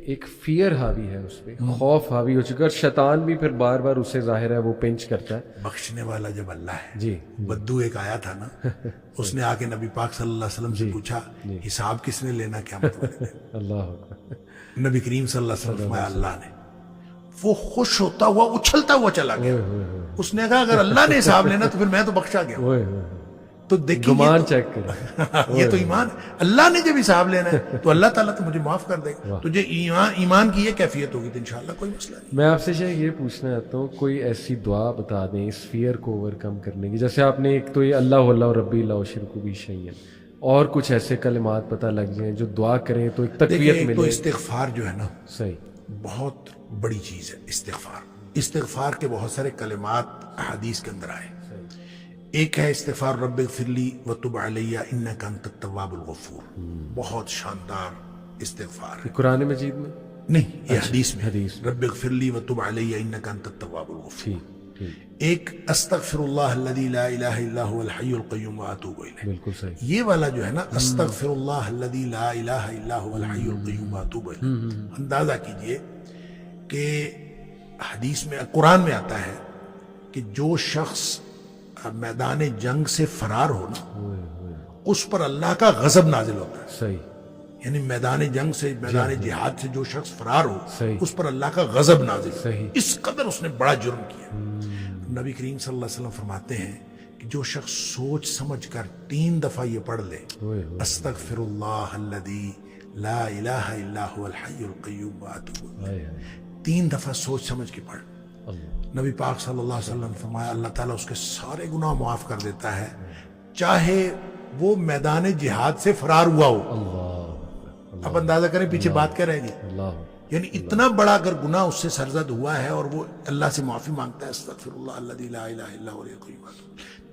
ایک فیئر حاوی ہے اس پہ، خوف حاوی ہو چکا، اور شیطان بھی پھر بار بار اسے ظاہر ہے وہ پنچ کرتا ہے. بخشنے والا جب اللہ ہے. جی بدو ایک آیا تھا نا، اس نے آ کے نبی پاک صلی اللہ علیہ وسلم سے پوچھا حساب کس نے لینا کیا مطلب ہے؟ اللہ اکبر. نبی کریم صلی اللہ علیہ وسلم فرمایا اللہ نے. وہ خوش ہوتا ہوا اچھلتا ہوا چلا گیا. اس نے کہا اگر اللہ نے حساب لینا تو پھر میں تو بخشا گیا. تو دیکھیے گمان چیک کریں، یہ تو ایمان ہے. اللہ نے جب حساب لینا ہے تو اللہ تعالیٰ تو مجھے معاف کر دے گا. تجھے ایمان کی یہ کیفیت ہوگی تو انشاءاللہ کوئی مسئلہ نہیں. میں آپ سے شاید یہ پوچھنا چاہتا ہوں کوئی ایسی دعا بتا دیں اس فیئر کو اوور کم کرنے کی. جیسے آپ نے ایک تو یہ اللہ اللہ ربی لا شرک بی شیئا، اور کچھ ایسے کلمات پتہ لگ جائیں جو دعا کریں تو ایک تقویت ملے. تو استغفار جو ہے نا صحیح بہت بڑی چیز ہے. استغفار کے بہت سارے کلمات حدیث کے اندر آئے. ایک ہے استغفار رب اغفر لی وتب علی انک انت التواب الغفور. بہت شاندار استغفار ہے. قرآن مجید میں نہیں، یہ حدیث میں. حدیث رب اغفر لی وتب علی انک انت التواب الغفور. ٹھیک. ایک استغفر اللہ الذی لا الہ الا هو الحی القیوم واتوب الیہ. بالکل صحیح. یہ والا جو ہے نا استغفر اللہ الذی لا الہ الا هو الحی القیوم واتوب الیہ، اندازہ کیجئے کہ حدیث میں قرآن میں آتا ہے کہ جو شخص میدان جنگ سے فرار ہو نا اس پر اللہ کا غضب نازل ہوتا ہے. صحیح. یعنی میدان جنگ سے، میدان جہاد سے جو شخص فرار ہو صحیح. اس پر اللہ کا غضب نازل ہوتا ہے. صحیح. اس قدر اس نے بڑا جرم کیا. نبی کریم صلی اللہ علیہ وسلم فرماتے ہیں کہ جو شخص سوچ سمجھ کر 3 دفعہ یہ پڑھ لے استغفر اللہ الذی لا الہ الا هو الحی القیوم واتوب الیہ، 3 دفعہ سوچ سمجھ کے پڑھ. نبی پاک صلی اللہ علیہ وسلم فرمایا اللہ تعالیٰ اس کے سارے گناہ معاف کر دیتا ہے چاہے وہ میدان جہاد سے فرار ہوا ہو. اب اندازہ کریں پیچھے بات کیا رہے گی. یعنی اتنا بڑا اگر گناہ اس سے سرزد ہوا ہے اور وہ اللہ سے معافی مانگتا ہے استغفر اللہ الذی لا الہ الا هو الحی القیوم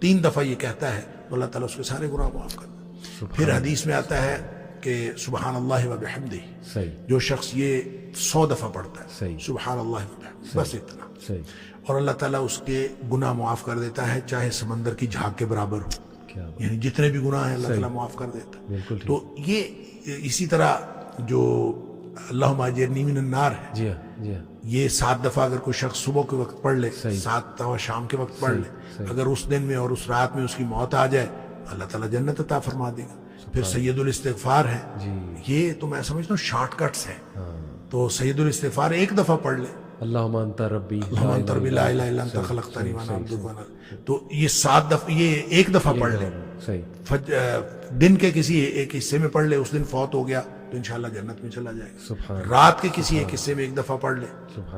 3 دفعہ یہ کہتا ہے تو اللہ تعالیٰ اس کے سارے گناہ معاف کر دیتا ہے. پھر حدیث میں آتا ہے کہ سبحان اللہ و بحمدہ، جو شخص یہ 100 دفعہ پڑھتا ہے سبحان اللہ و بحمدہ، بس اتنا، اور اللہ تعالیٰ اس کے گناہ معاف کر دیتا ہے چاہے سمندر کی جھاگ کے برابر ہو. یعنی جتنے بھی گناہ ہیں اللہ تعالیٰ معاف کر دیتا ہے. تو یہ اسی طرح جو اللہم اجرنی من النار ہے، یہ 7 دفعہ اگر کوئی شخص صبح کے وقت پڑھ لے، 7 دفعہ شام کے وقت پڑھ لے، اگر اس دن میں اور اس رات میں اس کی موت آ جائے اللہ تعالیٰ جنت عطا فرما دے گا. پھر سید الاستغفار ہے. یہ تو میں سمجھتا ہوں شارٹ کٹس ہیں. تو سید الاستغفار 1 دفعہ پڑھ لے اللہم انت ربی اللہم انت ربی لا الہ الا انت خلقتنی وانا عبدک وانا، تو یہ 7 دفعہ، یہ 1 دفعہ پڑھ لے. دن کے کسی ایک حصے میں پڑھ لے، اس دن فوت ہو گیا تو انشاءاللہ جنت میں چلا جائے گا. رات کے کسی ایک حصے میں 1 دفعہ پڑھ لے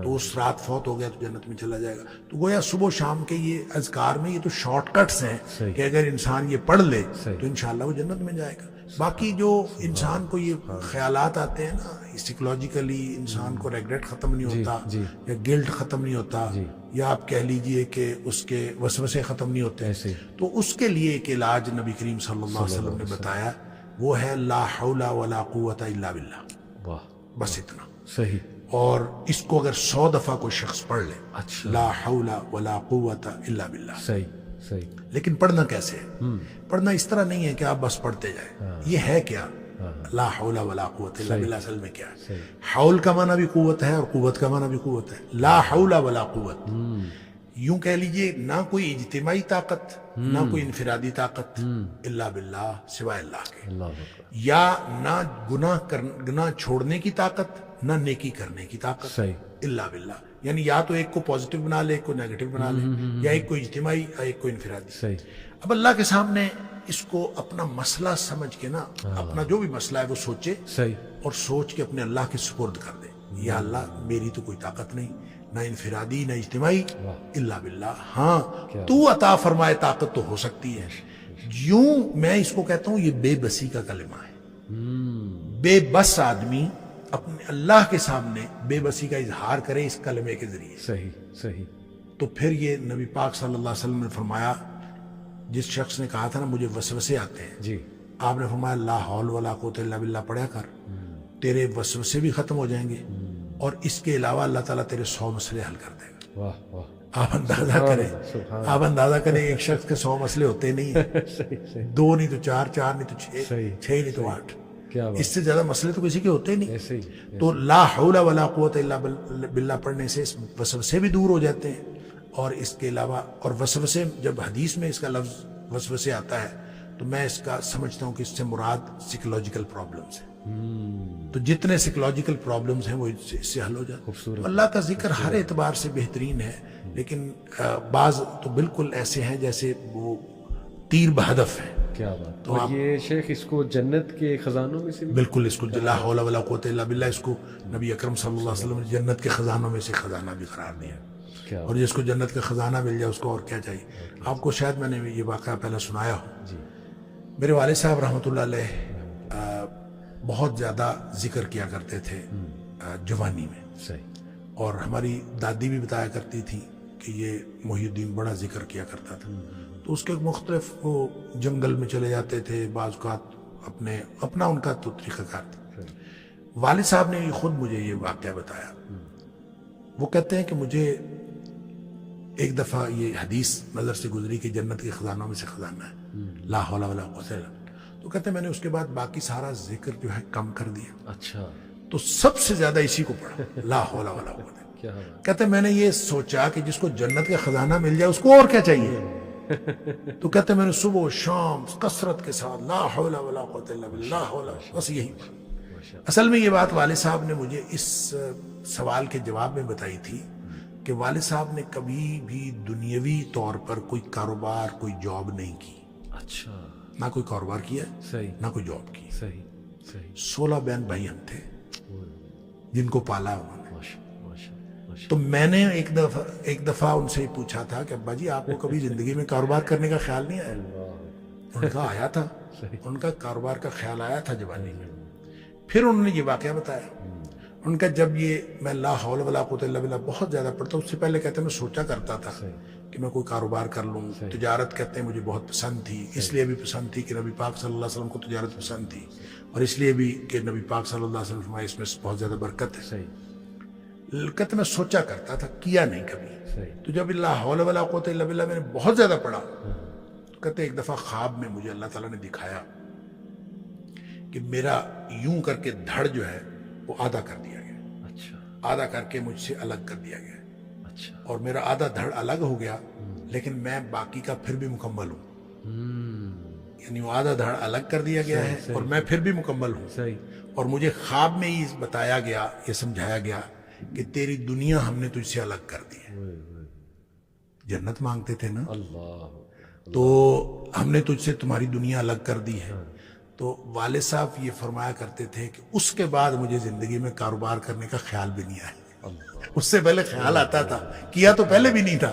تو اس رات فوت ہو گیا تو جنت میں چلا جائے گا. تو گویا صبح و شام کے یہ اذکار میں یہ تو شارٹ کٹس ہیں کہ اگر انسان یہ پڑھ لے تو انشاءاللہ وہ جنت میں جائے گا. باقی جو انسان کو یہ خیالات آتے ہیں نا سائیکولوجیکلی، انسان کو ریگریٹ ختم نہیں ہوتا یا گلٹ ختم نہیں ہوتا یا آپ کہہ لیجئے کہ اس کے وسوسے ختم نہیں ہوتے، تو اس کے لیے ایک علاج نبی کریم صلی اللہ علیہ وسلم نے بتایا، وہ ہے لا حول ولا قوت الا باللہ. بس اتنا. صحیح. اور اس کو اگر 100 دفعہ کوئی شخص پڑھ لے لا حول ولا قوت الا باللہ. صحیح. لیکن پڑھنا کیسے ہے؟ پڑھنا اس طرح نہیں ہے کہ آپ بس پڑھتے جائیں. یہ ہے کیا لا حول ولا قوت الا باللہ؟ اصل میں کیا ہے؟ حول کا معنی بھی قوت ہے اور قوت کا معنی بھی قوت ہے. لا حول ولا قوت، یوں کہہ لیجئے نہ کوئی اجتماعی طاقت نہ کوئی انفرادی طاقت الا باللہ، سوائے اللہ کے. یا نہ گناہ چھوڑنے کی طاقت نہ نیکی کرنے کی طاقت الا باللہ. یعنی یا تو ایک کو پازیٹیو بنا لے، ایک کو نیگیٹو بنا لے، یا ایک کو اجتماعی ایک کو انفرادی. اب اللہ کے سامنے اس کو اپنا مسئلہ سمجھ کے نا، اپنا جو بھی مسئلہ ہے وہ سوچے اور سوچ کے اپنے اللہ کے سپرد کر دے. یا اللہ میری تو کوئی طاقت نہیں، نہ انفرادی نہ اجتماعی الا باللہ. ہاں تو عطا فرمائے طاقت تو ہو سکتی ہے. یوں میں اس کو کہتا ہوں یہ بے بسی کا کلمہ ہے. بے بس آدمی اپنے اللہ کے سامنے بے بسی کا اظہار کرے اس کلمے کے ذریعے. صحیح. تو پھر یہ نبی پاک صلی اللہ علیہ وسلم نے فرمایا، جس شخص نے کہا تھا نا مجھے وسوسے آتے ہیں، آپ نے فرمایا لا حول ولا قوت الا باللہ پڑھا کر، تیرے وسوسے بھی ختم ہو جائیں گے اور اس کے علاوہ اللہ تعالیٰ تیرے 100 مسئلے حل کر دے گا. آپ اندازہ کریں ایک شخص کے 100 مسئلے ہوتے نہیں ہیں. 2 نہیں تو 4 نہیں تو 6 نہیں تو 8. کیا بات، اس سے زیادہ مسئلے تو کسی کے ہوتے ہی نہیں. ایسے ہی تو لا حول ولا قوت الا باللہ پڑھنے سے اس وسوسے بھی دور ہو جاتے ہیں. اور اس کے علاوہ اور وسوسے، جب حدیث میں اس کا لفظ وسوسے آتا ہے تو میں اس کا سمجھتا ہوں کہ اس سے مراد سائیکولوجیکل پرابلمز ہیں. تو جتنے سائیکولوجیکل پرابلمز ہیں وہ اس سے حل ہو جاتے ہیں. اللہ کا ذکر ہر اعتبار سے بہترین ہے، لیکن بعض تو بالکل ایسے ہیں جیسے وہ تیر بہدف ہے. کیا بات. تو یہ شیخ اس کو جنت کے خزانوں میں سے بھی بالکل اس کو لا حول ولا قوت الا باللہ، اس کو نبی اکرم صلی اللہ علیہ وسلم نے جنت کے خزانوں میں سے خزانہ بھی قرار دیا. اور جس کو جنت کا خزانہ مل جائے اس کو اور کیا چاہیے. آپ کو شاید میں نے یہ واقعہ پہلے سنایا ہو. میرے والد صاحب رحمۃ اللہ علیہ بہت زیادہ ذکر کیا کرتے تھے جوانی میں. اور ہماری دادی بھی بتایا کرتی تھی کہ یہ محی الدین بڑا ذکر کیا کرتا تھا. تو اس کے مختلف وہ جنگل میں چلے جاتے تھے، بعض اوقات اپنا ان کا تو طریقہ کار تھا. والد صاحب نے خود مجھے یہ واقعہ بتایا. وہ کہتے ہیں کہ مجھے ایک دفعہ یہ حدیث نظر سے گزری کہ جنت کے خزانوں میں سے خزانہ ہے لا حول ولا قوت الا باللہ. تو کہتے ہیں میں نے اس کے بعد باقی سارا ذکر جو ہے کم کر دیا. اچھا. تو سب سے زیادہ اسی کو پڑھا لا حول ولا قوت. کہتے ہیں میں نے یہ سوچا کہ جس کو جنت کا خزانہ مل جائے اس کو اور کیا چاہیے. تو کہتے ہیں میں نے صبح و شام کثرت کے ساتھ لا حول ولا قوت الا باللہ بس یہی پڑھا. اصل میں یہ بات والد صاحب نے مجھے اس سوال کے جواب میں بتائی تھی کہ والد صاحب نے کبھی بھی دنیاوی طور پر کوئی کاروبار، کوئی جاب نہیں کی. اچھا. نہ کوئی کاروبار کیا نہ کوئی جاب کی. 16 بہن بھائی ہم تھے جن کو پالا انہوں نے. تو میں نے ایک دفعہ ان سے پوچھا تھا کہ ابا جی آپ کو کبھی زندگی میں کاروبار کرنے کا خیال نہیں آیا؟ ان کا آیا تھا. ان کا کاروبار کا خیال آیا تھا جوانی میں. پھر انہوں نے یہ واقعہ بتایا. ان کا جب یہ میں لا حول ولا قوت الا باللہ بہت زیادہ پڑھتا ہوں، اس سے پہلے کہتے ہیں میں سوچا کرتا تھا کہ میں کوئی کاروبار کر لوں. تجارت کہتے ہیں مجھے بہت پسند تھی، اس لیے بھی پسند تھی کہ نبی پاک صلی اللہ علیہ وسلم کو تجارت پسند تھی، اور اس لیے بھی کہ نبی پاک صلی اللہ علیہ وسلم فرمایا اس میں بہت زیادہ برکت ہے. کہتے میں سوچا کرتا تھا، کیا نہیں کبھی. تو جب لا حول ولا قوت الا باللہ میں نے بہت زیادہ پڑھا تو کہتے ایک دفعہ خواب میں مجھے اللہ تعالیٰ نے دکھایا کہ میرا یوں کر کے دھڑ جو ہے وہ آدھا کر دیا گیا. اچھا. آدھا کر کے مجھ سے الگ کر دیا گیا. اچھا. اور میرا آدھا دھڑ الگ ہو گیا لیکن میں باقی کا پھر بھی مکمل ہوں. یعنی وہ آدھا دھڑ الگ کر دیا گیا ہے اور میں پھر بھی مکمل ہوں. اور مجھے خواب میں ہی بتایا گیا، یہ سمجھایا گیا کہ تیری دنیا ہم نے تجھ سے الگ کر دی ہے. جنت مانگتے تھے نا، تو ہم نے تجھ سے تمہاری دنیا الگ کر دی ہے. تو والد صاحب یہ فرمایا کرتے تھے کہ اس کے بعد مجھے زندگی میں کاروبار کرنے کا خیال بھی نہیں آیا. اس سے پہلے خیال آتا تھا، کیا تو پہلے بھی نہیں تھا.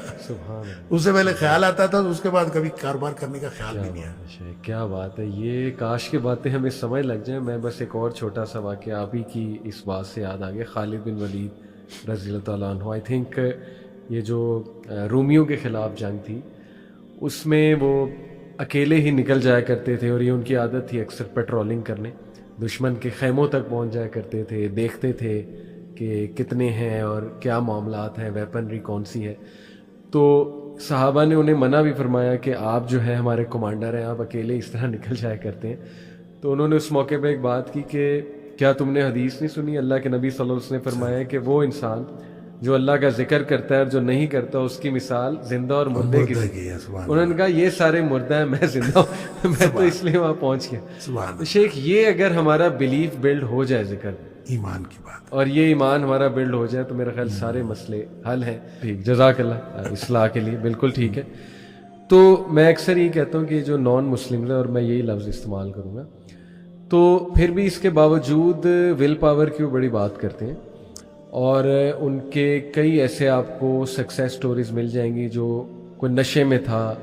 اس سے پہلے خیال آتا تھا، اس کے بعد کبھی کاروبار کرنے کا خیال بھی نہیں آیا. کیا بات ہے. یہ کاش کی باتیں ہمیں سمجھ لگ جائیں. میں بس ایک اور چھوٹا سا واقعہ آپ ہی کی اس بات سے یاد آ گیا. خالد بن ولید رضی اللہ تعالیٰ عنہ، آئی تھنک یہ جو رومیوں کے خلاف جنگ تھی اس میں وہ اکیلے ہی نکل جایا کرتے تھے، اور یہ ان کی عادت تھی اکثر پیٹرولنگ کرنے. دشمن کے خیموں تک پہنچ جایا کرتے تھے، دیکھتے تھے کہ کتنے ہیں اور کیا معاملات ہیں، ویپنری کون سی ہے. تو صحابہ نے انہیں منع بھی فرمایا کہ آپ جو ہے ہمارے کمانڈر ہیں، آپ اکیلے اس طرح نکل جایا کرتے ہیں. تو انہوں نے اس موقع پہ ایک بات کی کہ کیا تم نے حدیث نہیں سنی؟ اللہ کے نبی صلی اللہ علیہ وسلم نے فرمایا کہ وہ انسان جو اللہ کا ذکر کرتا ہے اور جو نہیں کرتا اس کی مثال زندہ اور مردے کی. انہوں نے کہا یہ سارے مردہ ہیں، میں زندہ ہوں. میں تو اس لیے وہاں پہنچ گیا. تو شیخ یہ اگر ہمارا بلیف بلڈ ہو جائے ذکر ایمان کی بات، اور یہ ایمان ہمارا بلڈ ہو جائے تو میرا خیال سارے مسئلے حل ہیں. ٹھیک، جزاک اللہ اصلاح کے لیے. بالکل ٹھیک ہے. تو میں اکثر یہ کہتا ہوں کہ جو نان مسلم ہے، اور میں یہی لفظ استعمال کروں گا، تو پھر بھی اس کے باوجود ول پاور کی وہ بڑی بات کرتے ہیں، اور ان کے کئی ایسے آپ کو سکسیس سٹوریز مل جائیں گی جو کوئی نشے میں تھا،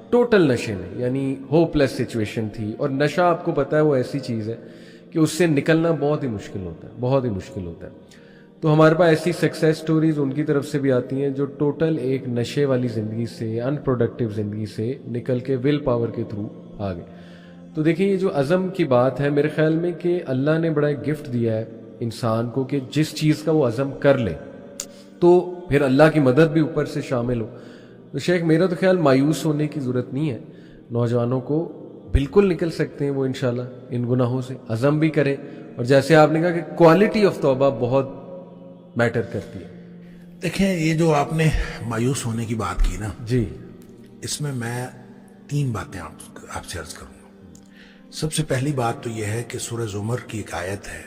ٹوٹل نشے میں، یعنی ہوپ لیس سچویشن تھی. اور نشہ آپ کو پتہ ہے وہ ایسی چیز ہے کہ اس سے نکلنا بہت ہی مشکل ہوتا ہے، بہت ہی مشکل ہوتا ہے. تو ہمارے پاس ایسی سکسیس سٹوریز ان کی طرف سے بھی آتی ہیں جو ٹوٹل ایک نشے والی زندگی سے، ان پروڈکٹیو زندگی سے نکل کے ول پاور کے تھرو آ گئے. تو دیکھیں یہ جو عزم کی بات ہے، میرے خیال میں کہ اللہ نے بڑا ایک گفٹ دیا ہے انسان کو کہ جس چیز کا وہ عزم کر لے تو پھر اللہ کی مدد بھی اوپر سے شامل ہو. تو شیخ میرا تو خیال مایوس ہونے کی ضرورت نہیں ہے. نوجوانوں کو بالکل نکل سکتے ہیں وہ انشاءاللہ ان گناہوں سے، عزم بھی کریں. اور جیسے آپ نے کہا کہ کوالٹی آف توبہ بہت میٹر کرتی ہے. دیکھیں یہ جو آپ نے مایوس ہونے کی بات کی نا، جی اس میں 3 باتیں آپ سے عرض کروں گا. سب سے پہلی بات تو یہ ہے کہ سورہ زمر کی ایک آیت ہے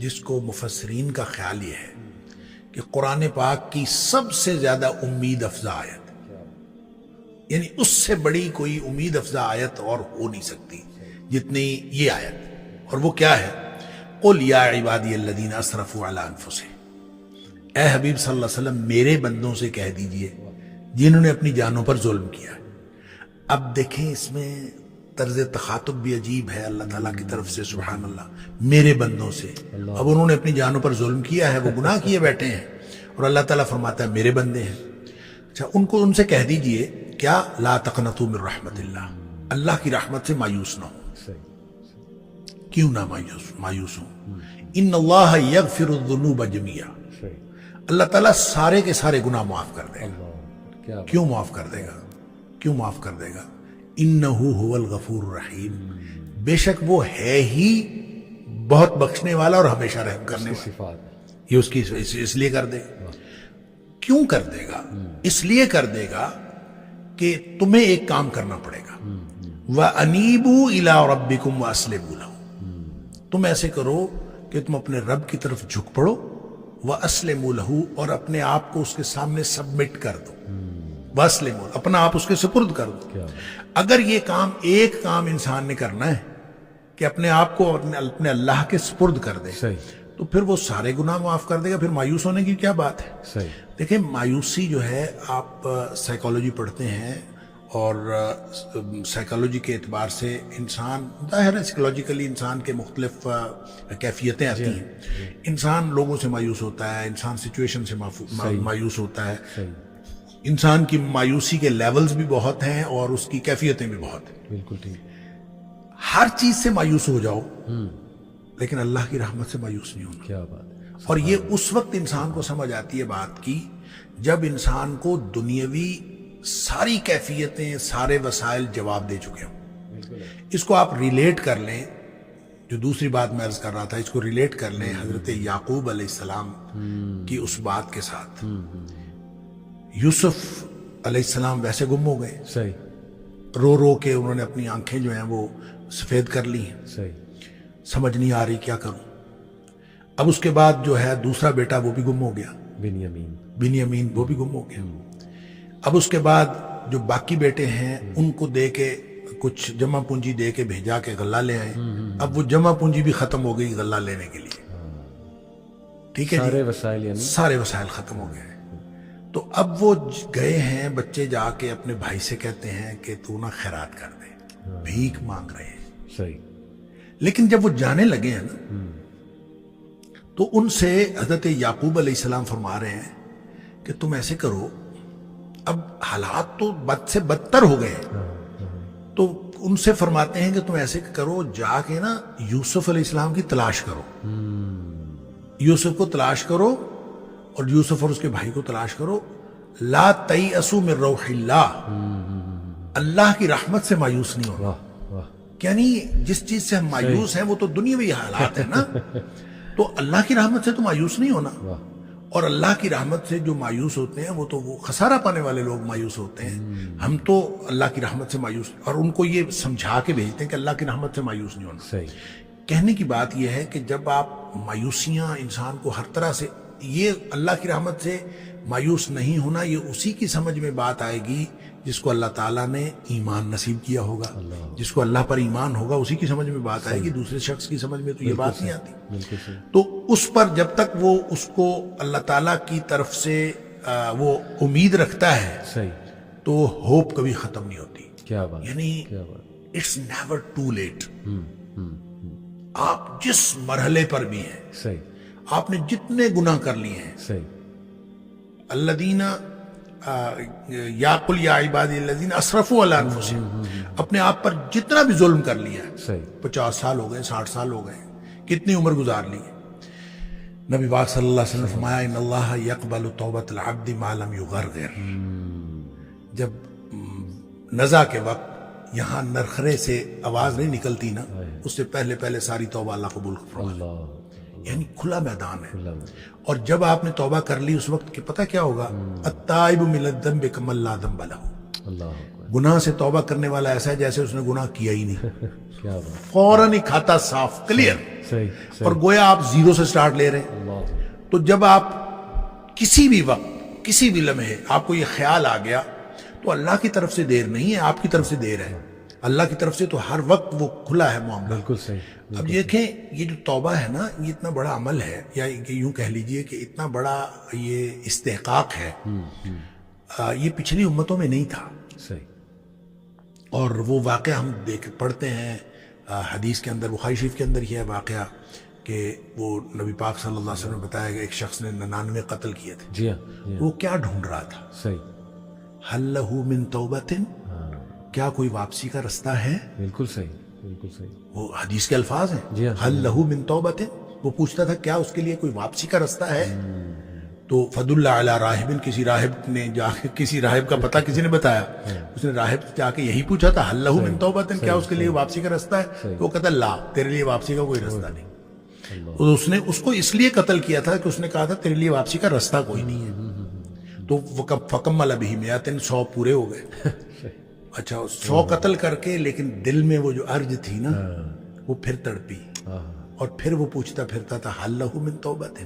جس کو مفسرین کا خیال یہ ہے کہ قرآن پاک کی سب سے زیادہ امید افزا آیت، یعنی اس سے بڑی کوئی امید افزا آیت اور ہو نہیں سکتی جتنی یہ آیت. اور وہ کیا ہے؟ قل یا عبادی الذین اسرفوا علی انفسہم، اے حبیب صلی اللہ علیہ وسلم میرے بندوں سے کہہ دیجئے جنہوں نے اپنی جانوں پر ظلم کیا. اب دیکھیں اس میں طرز تخاطب بھی عجیب ہے اللہ تعالیٰ کی طرف سے، سبحان اللہ، میرے بندوں سے. اب انہوں نے اپنی جانوں پر ظلم کیا ہے، وہ گناہ کیے بیٹھے ہیں، اور اللہ تعالیٰ فرماتا ہے میرے بندے ہیں. اچھا ان سے کہہ دیجئے کیا؟ لا تقنطوا من رحمت اللہ، اللہ کی رحمت سے مایوس نہ ہو. کیوں نہ مایوس ہوں؟ ان اللہ یغفر الذنوب جميعا، اللہ تعالیٰ سارے کے سارے گناہ معاف کر دے گا. کیوں معاف کر دے گا؟ کیوں معاف کر دے گا؟ انہ هو الغفور الرحیم، بے شک وہ ہے ہی بہت بخشنے والا اور ہمیشہ رحم کرنے والا. یہ اس کی اس لیے کر دے گا. کیوں کر دے گا؟ اس لیے کر دے گا کہ تمہیں ایک کام کرنا پڑے گا. وَأَنِيبُوا إِلَىٰ رَبِّكُمْ وَأَسْلِمُوا لَهُ، تم ایسے کرو کہ تم اپنے رب کی طرف جھک پڑو، وَأَسْلِمُوا لَهُ، اور اپنے آپ کو اس کے سامنے سبمٹ کر دو. وَأَسْلِمُوا، اپنا آپ اس کے سپرد کر دو. اگر یہ کام ایک کام انسان نے کرنا ہے کہ اپنے آپ کو اپنے اللہ کے سپرد کر دے، تو پھر وہ سارے گناہ معاف کر دے گا. پھر مایوس ہونے کی کیا بات ہے؟ دیکھیں مایوسی جو ہے، آپ سائیکالوجی پڑھتے ہیں اور سائیکالوجی کے اعتبار سے انسان ظاہر ہے سائیکالوجیکلی انسان کے مختلف کیفیتیں آتی ہیں. انسان لوگوں سے مایوس ہوتا ہے، انسان سچویشن سے مایوس ہوتا ہے. انسان کی مایوسی کے لیولز بھی بہت ہیں اور اس کی کیفیتیں بھی بہت ہیں. بالکل ٹھیک. ہر چیز سے مایوس ہو جاؤ لیکن اللہ کی رحمت سے مایوس نہیں ہونا. کیا بات ہے. اور یہ اس وقت انسان کو سمجھ آتی ہے بات کی جب انسان کو دنیاوی ساری کیفیتیں، سارے وسائل جواب دے چکے ہوں. اس کو آپ ریلیٹ کر لیں، جو دوسری بات میں عرض کر رہا تھا، اس کو ریلیٹ کر لیں حضرت یعقوب علیہ السلام کی اس بات کے ساتھ. یوسف علیہ السلام ویسے گم ہو گئے، صحیح، رو رو کے انہوں نے اپنی آنکھیں جو ہیں وہ سفید کر لی ہیں. صحیح، سمجھ نہیں آ رہی کیا کروں. اب اس کے بعد جو ہے دوسرا بیٹا وہ بھی گم ہو گیا، بنیامین وہ بھی گم ہو گیا. اب اس کے بعد جو باقی بیٹے ہیں ان کو دے کے کچھ جمع پونجی دے کے بھیجا کہ غلہ لے آئے. اب وہ جمع پونجی بھی ختم ہو گئی غلہ لینے کے لیے. ٹھیک ہے، سارے وسائل، یعنی سارے وسائل ختم ہو گئے. تو اب وہ گئے ہیں بچے، جا کے اپنے بھائی سے کہتے ہیں کہ تو نہ خیرات کر دے، بھیک مانگ رہے ہیں. صحیح. لیکن جب وہ جانے لگے ہیں نا تو ان سے حضرت یعقوب علیہ السلام فرما رہے ہیں کہ تم ایسے کرو، اب حالات تو بد سے بدتر ہو گئے ہیں. تو ان سے فرماتے ہیں کہ تم ایسے کرو، جا کے نا یوسف علیہ السلام کی تلاش کرو، یوسف کو تلاش کرو اور یوسف اور اس کے بھائی کو تلاش کرو. لا تیأسوا من روح اللہ، اللہ کی رحمت سے مایوس نہیں ہونا. یعنی جس چیز سے ہم مایوس ہیں وہ تو دنیاوی حالات ہیں نا، تو اللہ کی رحمت سے تو مایوس نہیں ہونا. اور اللہ کی رحمت سے جو مایوس ہوتے ہیں وہ تو وہ خسارہ پانے والے لوگ مایوس ہوتے ہیں. ہم تو اللہ کی رحمت سے مایوس، اور ان کو یہ سمجھا کے بھیجتے ہیں کہ اللہ کی رحمت سے مایوس نہیں ہونا. صحیح. کہنے کی بات یہ ہے کہ جب آپ مایوسیاں انسان کو ہر طرح سے، یہ اللہ کی رحمت سے مایوس نہیں ہونا، یہ اسی کی سمجھ میں بات آئے گی جس کو اللہ تعالیٰ نے ایمان نصیب کیا ہوگا. جس کو اللہ پر ایمان ہوگا اسی کی سمجھ میں بات آئے گی، دوسرے شخص کی سمجھ میں تو یہ بات نہیں آتی. تو اس پر جب تک وہ اس کو اللہ تعالیٰ کی طرف سے وہ امید رکھتا ہے، صحیح، تو ہوپ کبھی ختم نہیں ہوتی. کیا بات، یعنی اٹس نیور ٹو لیٹ. آپ جس مرحلے پر بھی ہیں، صحیح، آپ نے جتنے گناہ کر لیے ہیں، صحیح، الذین یا قل یا عبادی الذین اسرفوا علی انفسہم، اپنے آپ پر جتنا بھی ظلم کر لیا ہے، صحیح، 50 سال ہو گئے، 60 سال ہو گئے، کتنی عمر گزار لی ہے. نبی پاک صلی اللہ علیہ وسلم نے فرمایا ان اللہ یقبل توبۃ العبد ما لم یغرغر. جب نزع کے وقت یہاں نرخرے سے آواز نہیں نکلتی نا، اس سے پہلے پہلے ساری توبہ اللہ قبول فرما لے۔ اللہ یعنی کھلا میدان ہے۔ اور جب آپ نے توبہ کر لی اس وقت کہ پتہ کیا ہوگا، التائب من الذنب کمن لا ذنب لہ، اللہ گناہ سے توبہ کرنے والا ایسا ہے جیسے اس نے گناہ کیا ہی نہیں، کیا بات، فوراً ہی کھاتا صاف کلیئر، صحیح اور گویا آپ زیرو سے سٹارٹ لے رہے ہیں۔ اللہ، تو جب آپ کسی بھی وقت کسی بھی لمحے آپ کو یہ خیال آ گیا تو اللہ کی طرف سے دیر نہیں ہے، آپ کی طرف سے دیر ہے۔ اللہ کی طرف سے تو ہر وقت وہ کھلا ہے معاملہ۔ بالکل صحیح، اب دیکھیں یہ جو توبہ ہے نا، یہ اتنا بڑا عمل ہے، یا یوں کہہ لیجئے کہ اتنا بڑا یہ استحقاق ہے، یہ پچھلی امتوں میں نہیں تھا۔ صحیح، اور وہ واقعہ ہم پڑھتے ہیں حدیث کے اندر، بخاری شریف کے اندر یہ ہے واقعہ کہ وہ نبی پاک صلی اللہ علیہ وسلم نے بتایا کہ ایک شخص نے 99 قتل کیے تھے، جی ہاں، جی ہاں، وہ کیا ڈھونڈ رہا تھا؟ صحیح، حل لہ من توبۃ، کیا کوئی واپسی کا رستہ ہے؟ بالکل صحیح، بالکل صحیح، وہ حدیث کے الفاظ ہیں، جی ہاں، حل لہ من توبۃ، وہ پوچھتا تھا کیا اس کے لیے کوئی واپسی کا رستہ ہے؟ تو فد اللہ علی راہب، کسی راہب نے جا کے، کسی راہب کا پتہ کسی نے بتایا، اس نے راہب جا کے یہی پوچھا تھا، حل لہ من توبۃ، کیا اس کے لیے واپسی کا رستہ ہے؟ تو وہ کہتا لا، تیرے لیے واپسی کا کوئی رستہ نہیں۔ اس نے اس کو اس لیے قتل کیا تھا کہ اس نے کہا تھا تیرے لیے واپسی کا رستہ کوئی نہیں ہے۔ تو فکمل بہ مئۃ، 100 پورے ہو گئے۔ اچھا 100 قتل کر کے، لیکن دل میں وہ جو ارج تھی نا، وہ پھر تڑپی، اور پھر وہ پوچھتا پھرتا تھا حل لہ من توبۃ،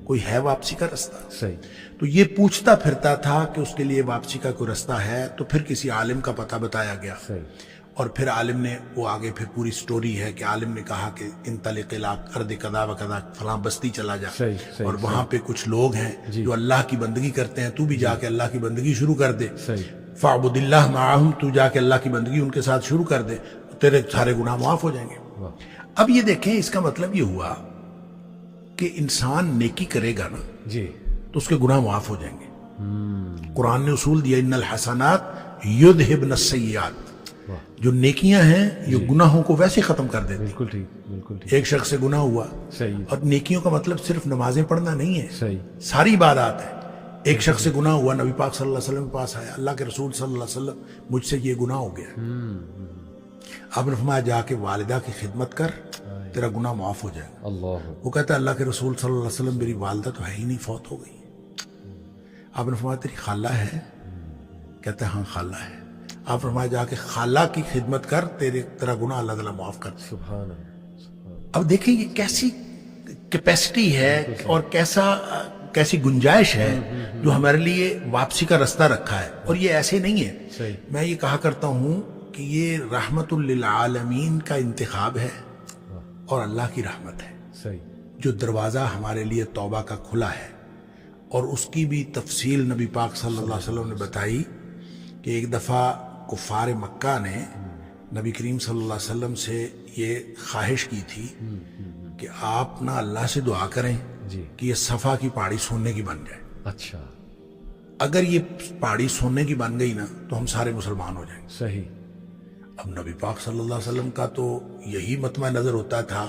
کوئی ہے واپسی کا رستہ؟ صحیح، تو یہ پوچھتا پھرتا تھا کہ اس کے لیے واپسی کا کوئی رستہ ہے، تو پھر کسی عالم کا پتہ بتایا گیا، صحیح، اور پھر عالم نے، وہ آگے پھر پوری سٹوری ہے کہ عالم نے کہا کہ انطلق الی ارض کذا و کذا، فلاں بستی چلا جا، صحیح، صحیح، اور وہاں پہ کچھ لوگ ہیں جو اللہ کی بندگی کرتے ہیں، تو بھی جا کے اللہ کی بندگی شروع کر دے، صحیح، فاعبد اللہ معہم، تو جا کے اللہ کی بندگی ان کے ساتھ شروع کر دے، تیرے سارے گناہ معاف ہو جائیں گے۔ اب یہ دیکھیں، اس کا مطلب یہ ہوا کہ انسان نیکی کرے گا نا جی، تو اس کے گناہ معاف ہو جائیں گے۔ قرآن نے اصول دیا، ان الحسنات یذہبن السیئات، جو نیکیاں ہیں یہ گناہوں کو ویسے ختم کر دیتے ہیں۔ بالکل ٹھیک، بالکل ٹھیک، ایک شخص سے گناہ ہوا، صحیح، اور نیکیوں کا مطلب صرف نمازیں پڑھنا نہیں ہے، صحیح، ساری عبادات ہے۔ ایک شخص سے گناہ ہوا، نبی پاک صلی اللہ علیہ وسلم کے پاس آیا، اللہ کے رسول صلی اللہ علیہ وسلم مجھ سے یہ گناہ ہو گیا، آپ نے فرمایا جا کے والدہ کی خدمت کر، تیرا گناہ معاف ہو جائے گا۔ اللہ، وہ کہتا ہے اللہ کے رسول صلی اللہ علیہ وسلم میری والدہ تو ہے ہی نہیں، فوت ہو گئی۔ آپ نے فرمایا تیری خالہ ہے؟ کہتا ہے ہاں خالہ ہے۔ آپ فرمایا جا کے خالہ کی خدمت کر، تیرا گناہ اللہ تعالیٰ معاف کر دے۔ سبحان اللہ، اب دیکھیں یہ کیسی کیپیسٹی ہے اور کیسی گنجائش ہے جو ہمارے لیے واپسی کا رستہ رکھا ہے، اور یہ ایسے نہیں ہے۔ صحیح، میں یہ کہا کرتا ہوں کہ یہ رحمت للعالمین کا انتخاب ہے اور اللہ کی رحمت ہے، صحیح، جو دروازہ ہمارے لیے توبہ کا کھلا ہے، اور اس کی بھی تفصیل نبی پاک صلی اللہ علیہ وسلم نے بتائی کہ ایک دفعہ کفار مکہ نے نبی کریم صلی اللہ علیہ وسلم سے یہ خواہش کی تھی کہ آپ نہ اللہ سے دعا کریں جی، کہ یہ صفا کی پہاڑی سونے کی بن جائے، اچھا، اگر یہ پہاڑی سونے کی بن گئی نا تو ہم سارے مسلمان ہو جائیں گے۔ صحیح، اب نبی پاک صلی اللہ علیہ وسلم کا تو یہی مطمع نظر ہوتا تھا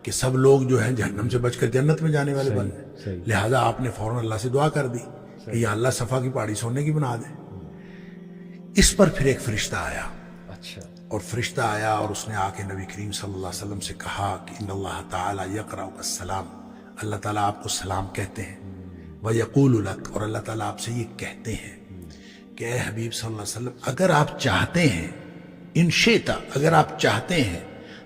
کہ سب لوگ جو ہیں جہنم سے بچ کر جنت میں جانے والے بن صحیح، گئے، لہٰذا آپ نے فوراً اللہ سے دعا کر دی کہ یا اللہ صفا کی پہاڑی سونے کی بنا دے۔ اس پر پھر ایک فرشتہ آیا، اچھا، اور فرشتہ آیا اور اس نے آ کے نبی کریم صلی اللہ علیہ وسلم سے کہا کہ ان اللہ تعالیٰ یقرأک السلام، اللہ تعالیٰ آپ کو سلام کہتے ہیں، وَيَقُولُ لَكَ، اور اللہ تعالیٰ آپ سے یہ کہتے ہیں کہ اے حبیب صلی اللہ علیہ وسلم، اگر آپ چاہتے ہیں، ان شئت، اگر آپ چاہتے ہیں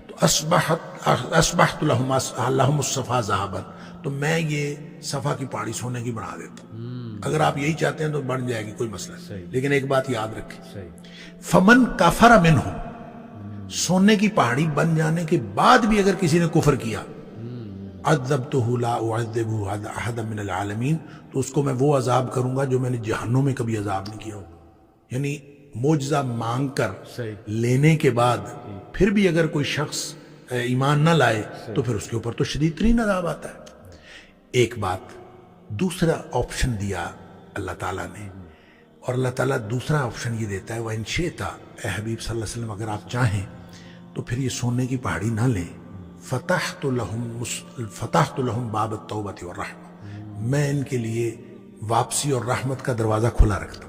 تو اصبحت لہم الصفا ذهبا، تو میں یہ صفا کی پہاڑی سونے کی بنا دیتا ہوں۔ اگر آپ یہی چاہتے ہیں تو بن جائے گی، کوئی مسئلہ نہیں، لیکن ایک بات یاد رکھیں، صحیح، فمن کفر منہ، سونے کی پہاڑی بن جانے کے بعد بھی اگر کسی نے کفر کیا، عذبتہ لا اعذبہ احدا من العالمین، تو اس کو میں وہ عذاب کروں گا جو میں نے جہنم میں کبھی عذاب نہیں کیا ہوگا۔ یعنی معجزہ مانگ کر صحیح، لینے کے بعد پھر بھی اگر کوئی شخص ایمان نہ لائے تو پھر اس کے اوپر تو شدید ترین عذاب آتا ہے۔ ایک بات، دوسرا آپشن دیا اللہ تعالیٰ نے، اور اللہ تعالیٰ دوسرا آپشن یہ دیتا ہے وَإِن شِئْتَ، اے حبیب صلی اللہ علیہ وسلم اگر آپ چاہیں تو پھر یہ سونے کی پہاڑی نہ لیں، فتحت لہم باب التوبۃ والرحمہ، میں ان کے لیے واپسی اور رحمت کا دروازہ کھلا رکھتا ہوں۔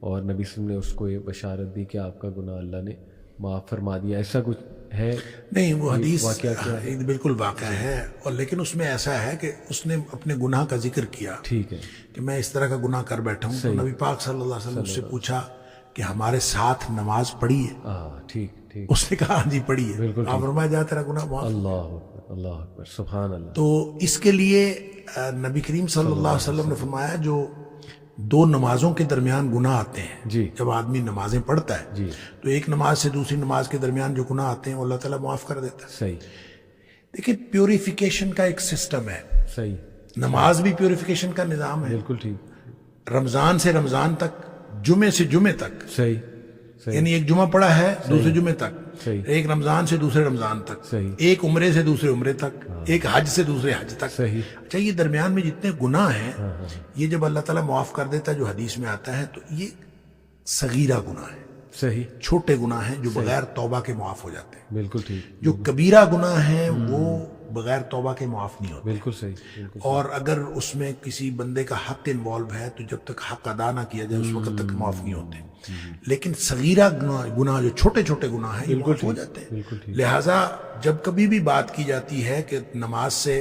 اور نبی صلی اللہ علیہ وسلم نے اس کو یہ بشارت دی کہ آپ کا گناہ اللہ نے معاف فرما دیا. ایسا کچھ ہے؟ نہیں، وہ حدیث واقعہ کیا ہے؟ بالکل واقعہ ہے، اور لیکن اس میں ایسا ہے کہ اس نے اپنے گناہ کا ذکر کیا ٹھیک ہے. کہ میں اس طرح کا گناہ کر بیٹھا ہوں. تو نبی پاک صلی اللہ علیہ وسلم اس سے پوچھا کہ ہمارے ساتھ نماز پڑھی ہے؟ ٹھیک ٹھیک. اس نے کہا ہاں جی پڑھی ہے. آپ فرمایا جا تیرا گناہ معاف. اللہ اکبر، اللہ اکبر، سبحان اللہ. تو اس کے لیے نبی کریم صلی اللہ علیہ وسلم نے فرمایا جو دو نمازوں کے درمیان گناہ آتے ہیں، جی جب آدمی نمازیں پڑھتا ہے جی تو ایک نماز سے دوسری نماز کے درمیان جو گناہ آتے ہیں وہ اللہ تعالیٰ معاف کر دیتا ہے. صحیح دیکھیں پیوریفیکیشن کا ایک سسٹم ہے، صحیح، نماز بھی پیوریفیکیشن کا نظام ہے. بالکل ٹھیک. رمضان سے رمضان تک، جمعے سے جمعے تک، صحیح صحیح یعنی ایک جمعہ پڑا ہے دوسرے جمعے تک، صحیح ایک رمضان سے دوسرے رمضان تک، صحیح ایک عمرے سے دوسرے عمرے تک، ایک حج سے دوسرے حج تک. صحیح. اچھا یہ درمیان میں جتنے گناہ ہیں یہ جب اللہ تعالیٰ معاف کر دیتا ہے جو حدیث میں آتا ہے تو یہ صغیرہ گناہ ہے، صحیح، چھوٹے گناہ ہیں جو بغیر توبہ کے معاف ہو جاتے ہیں. بالکل ٹھیک، جو کبیرہ گناہ ہیں وہ بغیر توبہ کے معاف نہیں ہوتے. بالکل صحیح، بالکل. اور اگر اس میں کسی بندے کا حق انوالو ہے تو جب تک حق ادا نہ کیا جائے اس وقت تک معاف نہیں ہوتے. لیکن صغیرہ گناہ جو چھوٹے چھوٹے گناہ ہیں یہ معاف ہو جاتے ہیں. بالکل ٹھیک. لہٰذا جب کبھی بھی بات کی جاتی ہے کہ نماز سے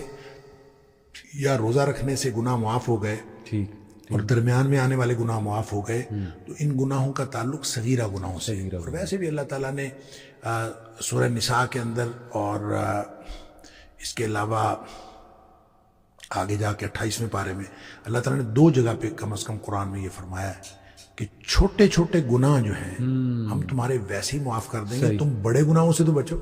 یا روزہ رکھنے سے گناہ معاف ہو گئے ٹھیک. اور درمیان میں آنے والے گناہ معاف ہو گئے تو ان گناہوں کا تعلق صغیرہ گناہوں سے. اور ویسے بھی اللہ تعالیٰ نے سورہ نساء کے اندر اور اس کے علاوہ آگے جا کے 28ویں پارے میں اللہ تعالیٰ نے 2 جگہ پہ کم از کم قرآن میں یہ فرمایا ہے کہ چھوٹے چھوٹے گناہ جو ہیں ہم تمہارے ویسے ہی معاف کر دیں گے، تم بڑے گناہوں سے تو بچو.